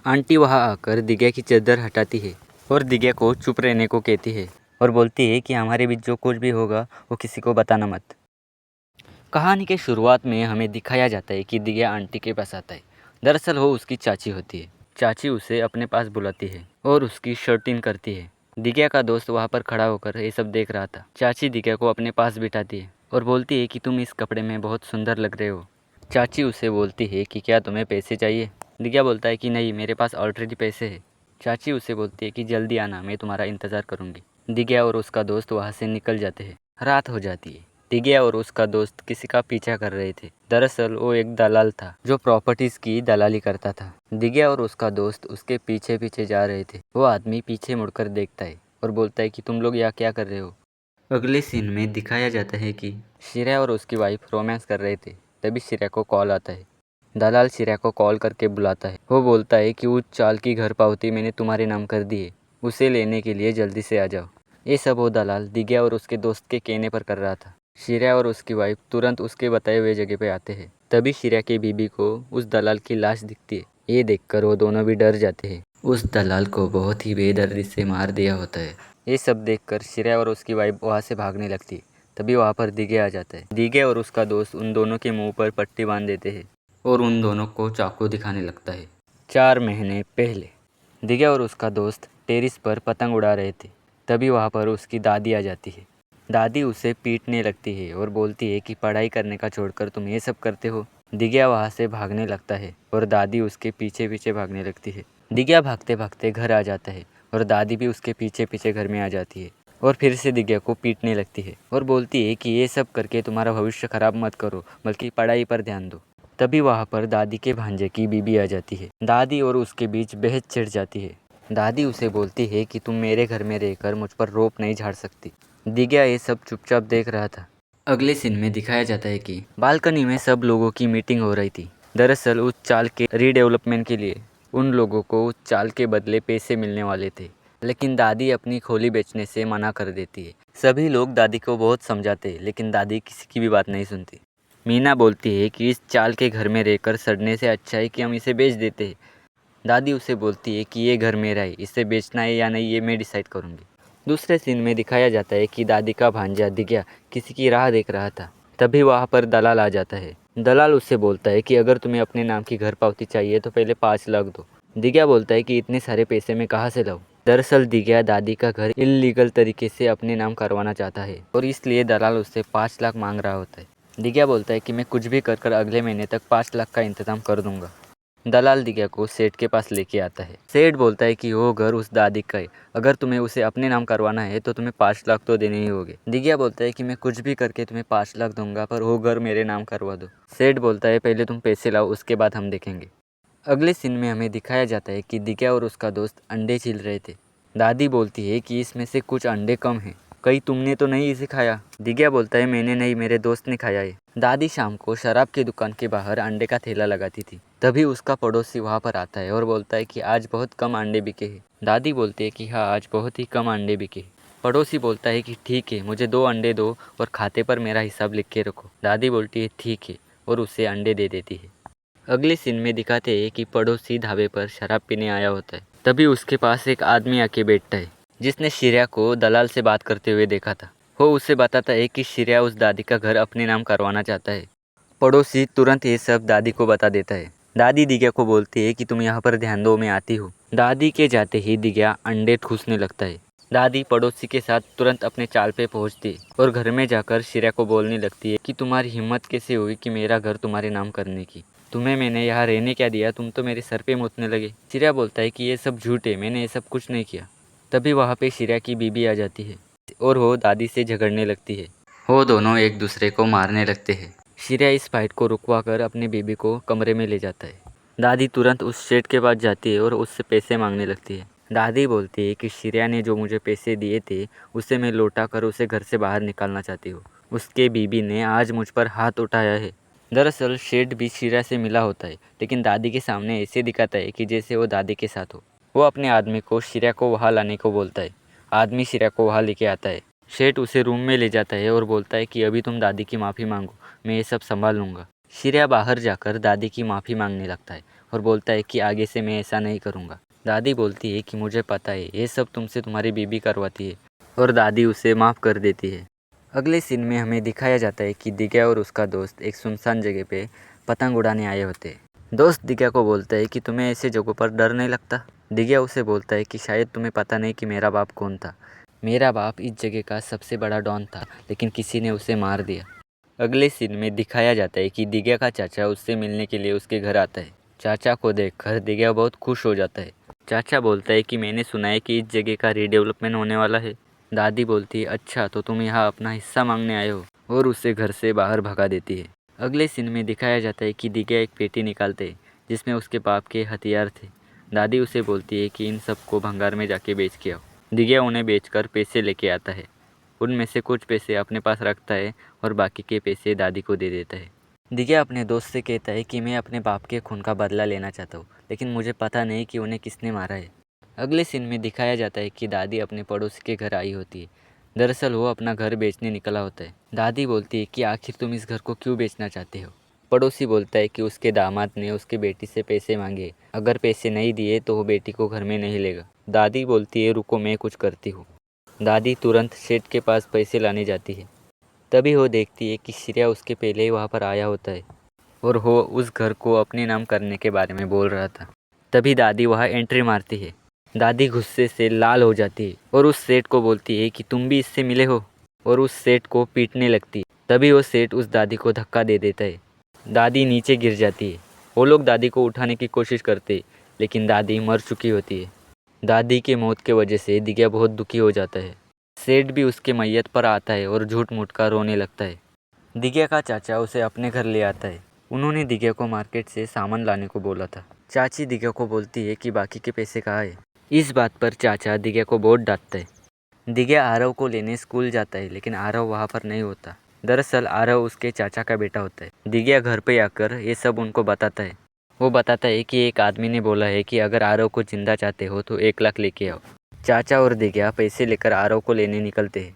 Aunty वहाँ आकर दिग्या की चादर हटाती है और दिग्या को चुप रहने को कहती है और बोलती है कि हमारे बीच जो कुछ भी होगा वो किसी को बताना मत। कहानी के शुरुआत में हमें दिखाया जाता है कि दिग्या आंटी के पास आता है। दरअसल वो उसकी चाची होती है। चाची उसे अपने पास बुलाती है और उसकी शर्ट इन करती है। दिग्या का दोस्त वहाँ पर खड़ा होकर ये सब देख रहा था। चाची दिग्या को अपने पास बिठाती है और बोलती है कि तुम इस कपड़े में बहुत सुंदर लग रहे हो। चाची उसे बोलती है कि क्या तुम्हें पैसे चाहिए। दिग्या बोलता है कि नहीं, मेरे पास ऑलरेडी पैसे हैं। चाची उसे बोलती है कि जल्दी आना, मैं तुम्हारा इंतज़ार करूँगी। दिग्या और उसका दोस्त वहाँ से निकल जाते हैं। रात हो जाती है। दिग्या और उसका दोस्त किसी का पीछा कर रहे थे। दरअसल वो एक दलाल था जो प्रॉपर्टीज की दलाली करता था। दिग्या और उसका दोस्त उसके पीछे पीछे जा रहे थे। वो आदमी पीछे मुड़कर देखता है और बोलता है कि तुम लोग यहाँ क्या कर रहे हो। अगले सीन में दिखाया जाता है कि श्रेया और उसकी वाइफ रोमांस कर रहे थे। तभी श्रेया को कॉल आता है। दलाल श्रेया को कॉल करके बुलाता है। वो बोलता है कि उस चाल की घर पावती मैंने तुम्हारे नाम कर दी है, उसे लेने के लिए जल्दी से आ जाओ। ये सब वो दलाल दिग्या और उसके दोस्त के कहने पर कर रहा था। श्रेया और उसकी वाइफ तुरंत उसके बताए हुए जगह पे आते हैं। तभी श्रेया की बीबी को उस दलाल की लाश दिखती है। ये देखकर वो दोनों भी डर जाते हैं। उस दलाल को बहुत ही बेदर्दी से मार दिया होता है। ये सब देखकर श्रेया और उसकी वाइफ वहाँ से भागने लगती है। तभी वहाँ पर दिग्या आ जाता है। दिग्या और उसका दोस्त उन दोनों के मुंह पर पट्टी बांध देते हैं और उन दोनों को चाकू दिखाने लगता है। 4 महीने पहले दिग्या और उसका दोस्त टेरिस पर पतंग उड़ा रहे थे। तभी वहाँ पर उसकी दादी आ जाती है। दादी उसे पीटने लगती है और बोलती है कि पढ़ाई करने का छोड़कर तुम ये सब करते हो। दिग्या वहाँ से भागने लगता है और दादी उसके पीछे पीछे भागने लगती है। दिग्या भागते भागते घर आ जाता है और दादी भी उसके पीछे पीछे घर में आ जाती है और फिर से दिग्या को पीटने लगती है और बोलती है कि ये सब करके तुम्हारा भविष्य खराब मत करो, बल्कि पढ़ाई पर ध्यान दो। तभी वहाँ पर दादी के भांजे की बीबी आ जाती है। दादी और उसके बीच बहस छिड़ जाती है। दादी उसे बोलती है कि तुम मेरे घर में रहकर मुझ पर रोप नहीं झाड़ सकती। दिग्या ये सब चुपचाप देख रहा था। अगले सीन में दिखाया जाता है कि बालकनी में सब लोगों की मीटिंग हो रही थी। दरअसल उस चाल के रीडेवलपमेंट के लिए उन लोगों को उस चाल के बदले पैसे मिलने वाले थे, लेकिन दादी अपनी खोली बेचने से मना कर देती है। सभी लोग दादी को बहुत समझाते हैं, लेकिन दादी किसी की भी बात नहीं सुनती। मीना बोलती है कि इस चाल के घर में रहकर सड़ने से अच्छा है कि हम इसे बेच देते हैं। दादी उसे बोलती है कि ये घर मेरा है, इसे बेचना है या नहीं ये मैं डिसाइड करूँगी। दूसरे सीन में दिखाया जाता है कि दादी का भांजा दिग्या किसी की राह देख रहा था। तभी वहाँ पर दलाल आ जाता है। दलाल उससे बोलता है कि अगर तुम्हें अपने नाम की घर पावती चाहिए तो पहले 5 लाख दो। दिग्या बोलता है कि इतने सारे पैसे मैं कहाँ से लाऊं। दरअसल दिग्या दादी का घर इल्लीगल तरीके से अपने नाम करवाना चाहता है और इसलिए दलाल उससे 5 लाख मांग रहा होता है। दिग्या बोलता है कि मैं कुछ भी कर अगले महीने तक 5 लाख का इंतजाम कर दूंगा। दलाल दिग्या को सेठ के पास लेके आता है। सेठ बोलता है कि वो घर उस दादी का है, अगर तुम्हें उसे अपने नाम करवाना है तो तुम्हें 5 लाख तो देने ही होंगे। दिग्या बोलता है कि मैं कुछ भी करके तुम्हें 5 लाख दूंगा, पर वो घर मेरे नाम करवा दो। सेठ बोलता है पहले तुम पैसे लाओ, उसके बाद हम देखेंगे। अगले सीन में हमें दिखाया जाता है कि दिग्या और उसका दोस्त अंडे छील रहे थे। दादी बोलती है कि इसमें से कुछ अंडे कम हैं, कहीं तुमने तो नहीं इसे खाया। दिग्या बोलता है मैंने नहीं, मेरे दोस्त ने खाया है। दादी शाम को शराब की दुकान के बाहर अंडे का ठेला लगाती थी। तभी उसका पड़ोसी वहाँ पर आता है और बोलता है कि आज बहुत कम अंडे बिके हैं। दादी बोलती है कि हाँ, आज बहुत ही कम अंडे बिके। पड़ोसी बोलता है कि ठीक है, मुझे 2 अंडे दो और खाते पर मेरा हिसाब लिख के रखो। दादी बोलती है ठीक है और उसे अंडे दे देती है। अगले सीन में दिखाते हैं कि पड़ोसी ढाबे पर शराब पीने आया होता है। तभी उसके पास एक आदमी आके बैठता है जिसने श्रेया को दलाल से बात करते हुए देखा था। वो उसे बताता है कि श्रेया उस दादी का घर अपने नाम करवाना चाहता है। पड़ोसी तुरंत ये सब दादी को बता देता है। दादी दिग्या को बोलती है कि तुम यहाँ पर ध्यान दो, मैं आती हूँ। दादी के जाते ही दिग्या अंडे ठूसने लगता है। दादी पड़ोसी के साथ तुरंत अपने चाल पे पहुँचती है और घर में जाकर श्रेया को बोलने लगती है कि तुम्हारी हिम्मत कैसे हुई कि मेरा घर तुम्हारे नाम करने की। तुम्हें मैंने यहाँ रहने क्या दिया, तुम तो मेरे सर पे मुतने लगे। श्रेया बोलता है कि ये सब झूठ है, मैंने ये सब कुछ नहीं किया। तभी वहाँ पे श्रेया की बीबी आ जाती है और वो दादी से झगड़ने लगती है। वो दोनों एक दूसरे को मारने लगते हैं। श्रेया इस फाइट को रुकवा कर अपनी बीबी को कमरे में ले जाता है। दादी तुरंत उस सेठ के पास जाती है और उससे पैसे मांगने लगती है। दादी बोलती है कि श्रेया ने जो मुझे पैसे दिए थे उसे मैं लौटा कर उसे घर से बाहर निकालना चाहती हूँ। उसके बीबी ने आज मुझ पर हाथ उठाया है। दरअसल सेठ भी श्रेया से मिला होता है, लेकिन दादी के सामने ऐसे दिखाता है कि जैसे वो दादी के साथ हो। वो अपने आदमी को श्रेया को वहाँ लाने को बोलता है। आदमी श्रेया को वहाँ लेके आता है। सेठ उसे रूम में ले जाता है और बोलता है कि अभी तुम दादी की माफ़ी मांगो, मैं ये सब संभाल लूँगा। श्रेया बाहर जाकर दादी की माफ़ी मांगने लगता है और बोलता है कि आगे से मैं ऐसा नहीं करूँगा। दादी बोलती है कि मुझे पता है ये सब तुमसे तुम्हारी बीबी करवाती है, और दादी उसे माफ़ कर देती है। अगले सीन में हमें दिखाया जाता है कि दिग्या और उसका दोस्त एक सुनसान जगह पे पतंग उड़ाने आए होते हैं। दोस्त दिग्या को बोलता है कि तुम्हें ऐसे जगहों पर डर नहीं लगता। दिग्या उसे बोलता है कि शायद तुम्हें पता नहीं कि मेरा बाप कौन था। मेरा बाप इस जगह का सबसे बड़ा डॉन था, लेकिन किसी ने उसे मार दिया। अगले सीन में दिखाया जाता है कि दिग्या का चाचा उससे मिलने के लिए उसके घर आता है। चाचा को देखकर दिग्या बहुत खुश हो जाता है। चाचा बोलता है कि मैंने सुना है कि इस जगह का रीडेवलपमेंट होने वाला है। दादी बोलती है अच्छा तो तुम यहाँ अपना हिस्सा मांगने आए हो, और उसे घर से बाहर भगा देती है। अगले सीन में दिखाया जाता है कि दिग्या एक पेटी निकालते है जिसमें उसके बाप के हथियार थे। दादी उसे बोलती है कि इन सबको भंगार में जाके बेच के आओ। दिग्या उन्हें बेचकर पैसे लेके आता है। उनमें से कुछ पैसे अपने पास रखता है और बाकी के पैसे दादी को दे देता है। दिग्या अपने दोस्त से कहता है कि मैं अपने बाप के खून का बदला लेना चाहता हूँ, लेकिन मुझे पता नहीं कि उन्हें किसने मारा है। अगले सीन में दिखाया जाता है कि दादी अपने पड़ोसी के घर आई होती है। दरअसल वो अपना घर बेचने निकला होता है। दादी बोलती है कि आखिर तुम इस घर को क्यों बेचना चाहते हो। पड़ोसी बोलता है कि उसके दामाद ने उसकी बेटी से पैसे मांगे, अगर पैसे नहीं दिए तो वो बेटी को घर में नहीं लेगा। दादी बोलती है रुको मैं कुछ करती हूँ। दादी तुरंत सेठ के पास पैसे लाने जाती है। तभी वो देखती है कि श्रेया उसके पहले ही वहाँ पर आया होता है और वो उस घर को अपने नाम करने के बारे में बोल रहा था। तभी दादी वहाँ एंट्री मारती है। दादी गुस्से से लाल हो जाती है और उस सेठ को बोलती है कि तुम भी इससे मिले हो, और उस सेठ को पीटने लगती है। तभी वो सेठ उस दादी को धक्का दे देता है। दादी नीचे गिर जाती है। वो लोग दादी को उठाने की कोशिश करते हैं, लेकिन दादी मर चुकी होती है। दादी के मौत के वजह से दिग्या बहुत दुखी हो जाता है। सेठ भी उसके मैयत पर आता है और झूठ मूठ का रोने लगता है। दिग्या का चाचा उसे अपने घर ले आता है। उन्होंने दिग्या को मार्केट से सामान लाने को बोला था। चाची दिग्या को बोलती है कि बाकी के पैसे कहाँ है। इस बात पर चाचा दिग्या को बहुत डांटता है। दिग्या आरव को लेने स्कूल जाता है, लेकिन आरव वहाँ पर नहीं होता। दरअसल आरव उसके चाचा का बेटा होता है। दिग्या घर पे आकर ये सब उनको बताता है। वो बताता है कि एक आदमी ने बोला है कि अगर आरव को जिंदा चाहते हो तो 1 लाख लेके आओ। चाचा और दिग्या पैसे लेकर आरव को लेने निकलते हैं,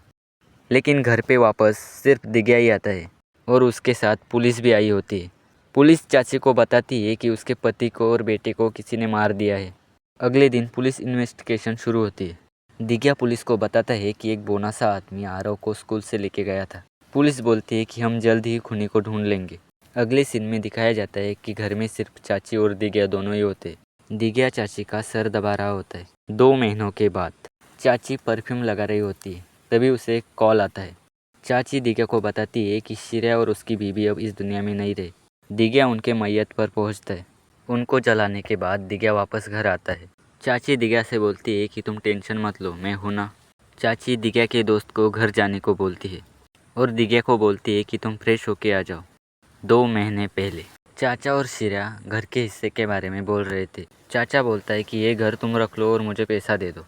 लेकिन घर पे वापस सिर्फ दिग्या ही आता है और उसके साथ पुलिस भी आई होती है। पुलिस चाची को बताती है कि उसके पति को और बेटे को किसी ने मार दिया है। अगले दिन पुलिस इन्वेस्टिगेशन शुरू होती है। दिग्या पुलिस को बताता है कि एक बोना सा आदमी आरव को स्कूल से लेके गया था। पुलिस बोलती है कि हम जल्द ही खूनी को ढूंढ लेंगे। अगले सीन में दिखाया जाता है कि घर में सिर्फ चाची और दिग्या दोनों ही होते हैं। दिग्या चाची का सर दबा रहा होता है। 2 महीनों के बाद चाची परफ्यूम लगा रही होती है। तभी उसे एक कॉल आता है। चाची दिग्या को बताती है कि श्रेया और उसकी बीवी अब इस दुनिया में नहीं रहे। दिग्या उनके मैयत पर पहुंचता है। उनको जलाने के बाद दिग्या वापस घर आता है। चाची दिग्या से बोलती है कि तुम टेंशन मत लो, मैं हूँ ना। चाची दिग्या के दोस्त को घर जाने को बोलती है और दिग्या को बोलती है कि तुम फ्रेश होके आ जाओ। 2 महीने पहले चाचा और श्रेया घर के हिस्से के बारे में बोल रहे थे। चाचा बोलता है कि ये घर तुम रख लो और मुझे पैसा दे दो,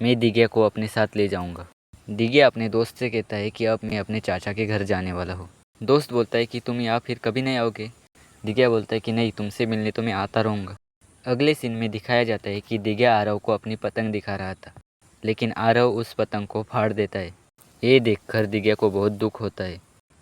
मैं दिग्या को अपने साथ ले जाऊंगा। दिग्या अपने दोस्त से कहता है कि अब मैं अपने चाचा के घर जाने वाला हूँ। दोस्त बोलता है कि तुम यहाँ फिर कभी नहीं आओगे। दिग्या बोलता है कि नहीं, तुमसे मिलने तो मैं आता रहूँगा। अगले सीन में दिखाया जाता है कि दिग्या आरव को अपनी पतंग दिखा रहा था, लेकिन आरव उस पतंग को फाड़ देता है। ये देखकर दिग्या को बहुत दुख होता है।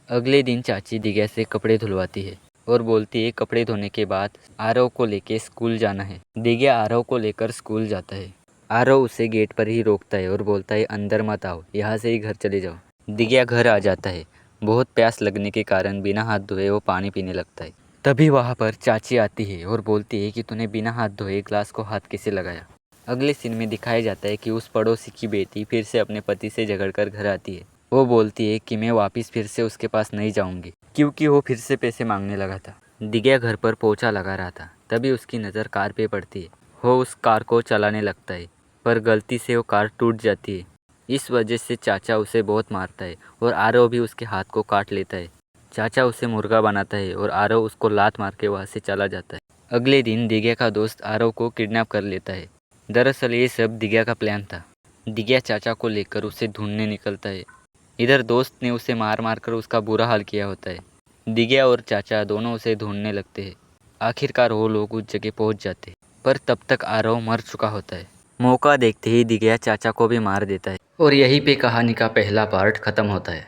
अगले दिन चाची दिग्या से कपड़े धुलवाती है और बोलती है कपड़े धोने के बाद आरव को लेके स्कूल जाना है। दिग्या आरव को लेकर स्कूल जाता है। आरव उसे गेट पर ही रोकता है और बोलता है अंदर मत आओ, यहाँ से ही घर चले जाओ। दिग्या घर आ जाता है। बहुत प्यास लगने के कारण बिना हाथ धोए वो पानी पीने लगता है। तभी वहाँ पर चाची आती है और बोलती है कि तूने बिना हाथ धोए ग्लास को हाथ कैसे लगाया। अगले सीन में दिखाया जाता है कि उस पड़ोसी की बेटी फिर से अपने पति से झगड़कर घर आती है। वो बोलती है कि मैं वापस फिर से उसके पास नहीं जाऊंगी, क्योंकि वो फिर से पैसे मांगने लगा था। दिग्या घर पर पोछा लगा रहा था। तभी उसकी नज़र कार पे पड़ती है। वो उस कार को चलाने लगता है, पर गलती से वो कार टूट जाती है। इस वजह से चाचा उसे बहुत मारता है और आरव भी उसके हाथ को काट लेता है। चाचा उसे मुर्गा बनाता है और आरव उसको लात मार के वहाँ से चला जाता है। अगले दिन दिग्या का दोस्त आरव को किडनैप कर लेता है। दरअसल ये सब दिग्या का प्लान था। दिग्या चाचा को लेकर उसे ढूंढने निकलता है। इधर दोस्त ने उसे मार मार कर उसका बुरा हाल किया होता है। दिग्या और चाचा दोनों उसे ढूंढने लगते हैं। आखिरकार वो लोग उस जगह पहुंच जाते हैं, पर तब तक आरव मर चुका होता है। मौका देखते ही दिग्या चाचा को भी मार देता है और यहीं पे कहानी का पहला पार्ट खत्म होता है।